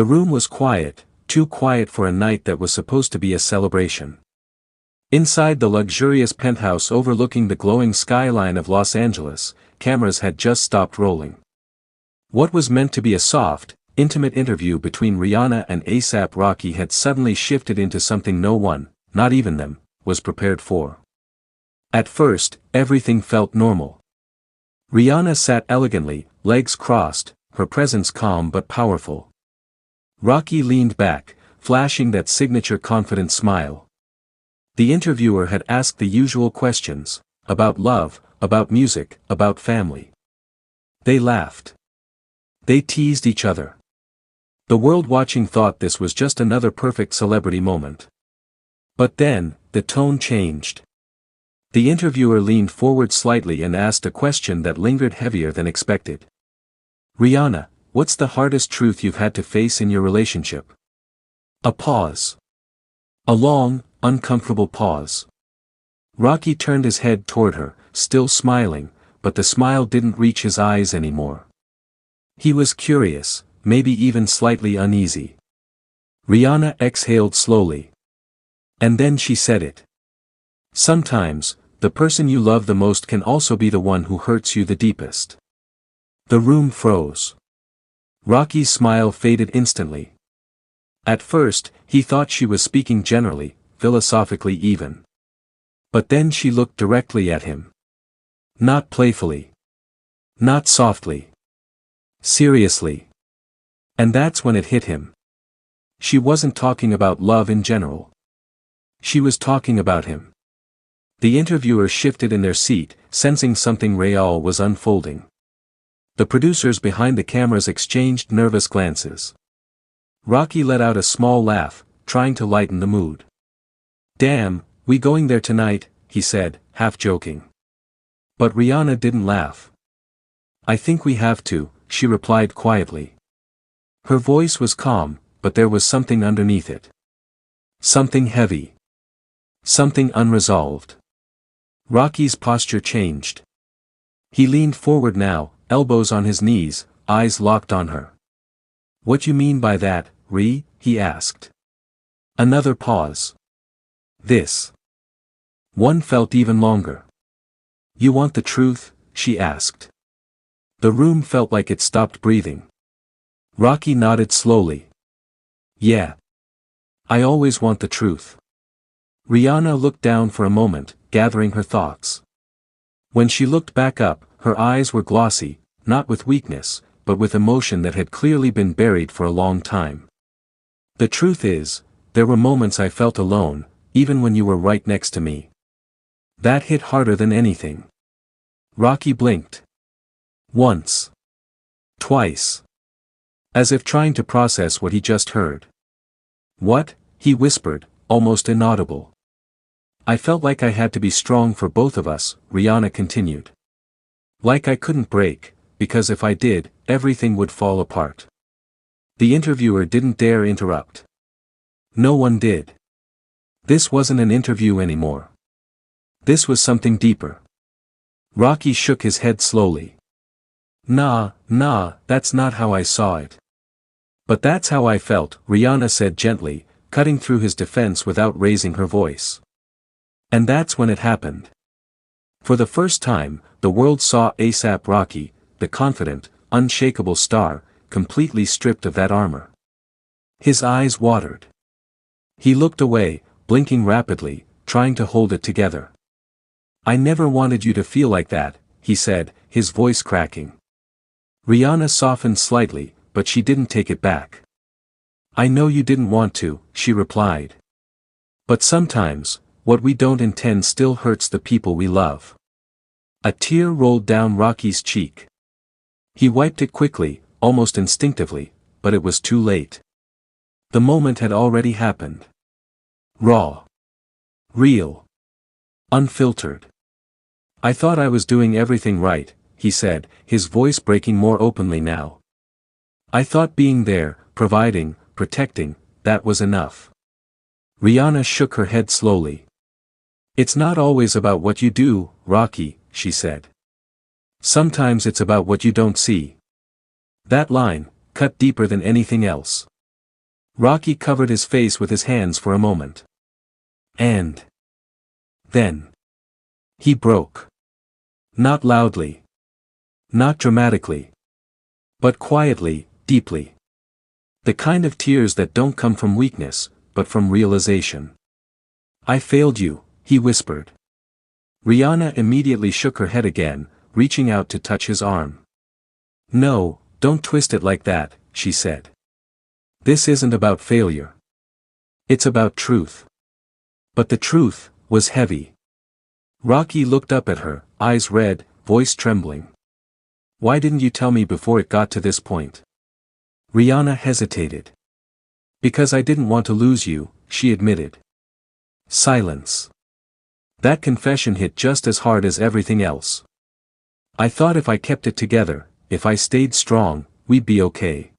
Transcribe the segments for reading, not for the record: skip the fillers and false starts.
The room was quiet, too quiet for a night that was supposed to be a celebration. Inside the luxurious penthouse overlooking the glowing skyline of Los Angeles, cameras had just stopped rolling. What was meant to be a soft, intimate interview between Rihanna and A$AP Rocky had suddenly shifted into something no one, not even them, was prepared for. At first, everything felt normal. Rihanna sat elegantly, legs crossed, her presence calm but powerful. Rocky leaned back, flashing that signature confident smile. The interviewer had asked the usual questions, about love, about music, about family. They laughed. They teased each other. The world watching thought this was just another perfect celebrity moment. But then, the tone changed. The interviewer leaned forward slightly and asked a question that lingered heavier than expected. Rihanna, what's the hardest truth you've had to face in your relationship? A pause. A long, uncomfortable pause. Rocky turned his head toward her, still smiling, but the smile didn't reach his eyes anymore. He was curious, maybe even slightly uneasy. Rihanna exhaled slowly. And then she said it. Sometimes, the person you love the most can also be the one who hurts you the deepest. The room froze. Rocky's smile faded instantly. At first, he thought she was speaking generally, philosophically even. But then she looked directly at him. Not playfully. Not softly. Seriously. And that's when it hit him. She wasn't talking about love in general. She was talking about him. The interviewers shifted in their seat, sensing something real was unfolding. The producers behind the cameras exchanged nervous glances. Rocky let out a small laugh, trying to lighten the mood. Damn, we going there tonight, he said, half joking. But Rihanna didn't laugh. I think we have to, she replied quietly. Her voice was calm, but there was something underneath it. Something heavy. Something unresolved. Rocky's posture changed. He leaned forward now, elbows on his knees, eyes locked on her. What you mean by that, Ri? He asked. Another pause. This one felt even longer. You want the truth? She asked. The room felt like it stopped breathing. Rocky nodded slowly. Yeah. I always want the truth. Rihanna looked down for a moment, gathering her thoughts. When she looked back up, her eyes were glossy, not with weakness, but with emotion that had clearly been buried for a long time. The truth is, there were moments I felt alone, even when you were right next to me. That hit harder than anything. Rocky blinked. Once. Twice. As if trying to process what he just heard. What? He whispered, almost inaudible. I felt like I had to be strong for both of us, Rihanna continued. Like I couldn't break, because if I did, everything would fall apart. The interviewer didn't dare interrupt. No one did. This wasn't an interview anymore. This was something deeper. Rocky shook his head slowly. Nah, that's not how I saw it. But that's how I felt, Rihanna said gently, cutting through his defense without raising her voice. And that's when it happened. For the first time, the world saw A$AP Rocky, the confident, unshakable star, completely stripped of that armor. His eyes watered. He looked away, blinking rapidly, trying to hold it together. I never wanted you to feel like that, he said, his voice cracking. Rihanna softened slightly, but she didn't take it back. I know you didn't want to, she replied. But sometimes, what we don't intend still hurts the people we love. A tear rolled down Rocky's cheek. He wiped it quickly, almost instinctively, but it was too late. The moment had already happened. Raw. Real. Unfiltered. I thought I was doing everything right, he said, his voice breaking more openly now. I thought being there, providing, protecting, that was enough. Rihanna shook her head slowly. It's not always about what you do, Rocky, she said. Sometimes it's about what you don't see. That line, cut deeper than anything else. Rocky covered his face with his hands for a moment. And then he broke. Not loudly. Not dramatically. But quietly, deeply. The kind of tears that don't come from weakness, but from realization. I failed you, he whispered. Rihanna immediately shook her head again, reaching out to touch his arm. No, don't twist it like that, she said. This isn't about failure. It's about truth. But the truth was heavy. Rocky looked up at her, eyes red, voice trembling. Why didn't you tell me before it got to this point? Rihanna hesitated. Because I didn't want to lose you, she admitted. Silence. That confession hit just as hard as everything else. I thought if I kept it together, if I stayed strong, we'd be okay.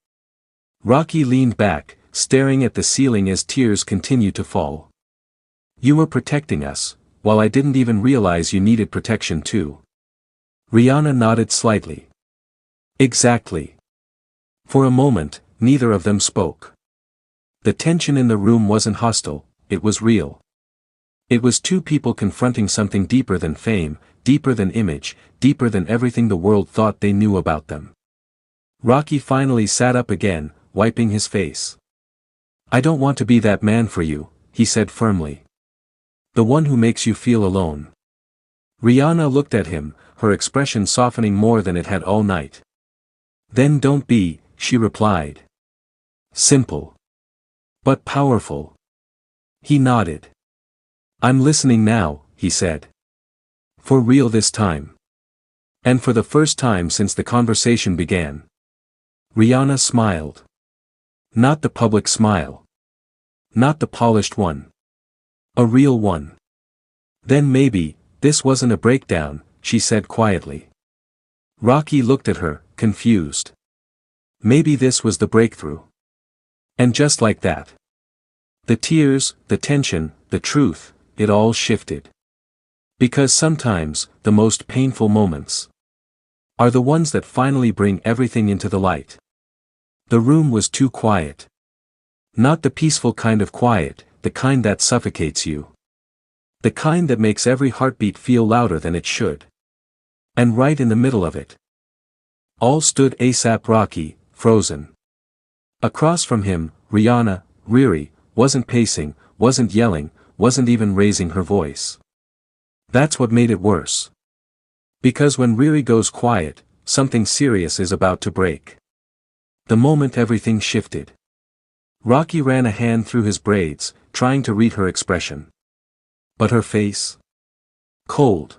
Rocky leaned back, staring at the ceiling as tears continued to fall. You were protecting us, while I didn't even realize you needed protection too. Rihanna nodded slightly. Exactly. For a moment, neither of them spoke. The tension in the room wasn't hostile, it was real. It was two people confronting something deeper than fame, deeper than image, deeper than everything the world thought they knew about them. Rocky finally sat up again, wiping his face. I don't want to be that man for you, he said firmly. The one who makes you feel alone. Rihanna looked at him, her expression softening more than it had all night. Then don't be, she replied. Simple. But powerful. He nodded. I'm listening now, he said. For real this time. And for the first time since the conversation began. Rihanna smiled. Not the public smile. Not the polished one. A real one. Then maybe, this wasn't a breakdown, she said quietly. Rocky looked at her, confused. Maybe this was the breakthrough. And just like that. The tears, the tension, the truth, it all shifted. Because sometimes, the most painful moments are the ones that finally bring everything into the light. The room was too quiet. Not the peaceful kind of quiet, the kind that suffocates you. The kind that makes every heartbeat feel louder than it should. And right in the middle of it, all stood ASAP Rocky, frozen. Across from him, Rihanna, RiRi, wasn't pacing, wasn't yelling, wasn't even raising her voice. That's what made it worse. Because when RiRi goes quiet, something serious is about to break. The moment everything shifted. Rocky ran a hand through his braids, trying to read her expression. But her face? Cold.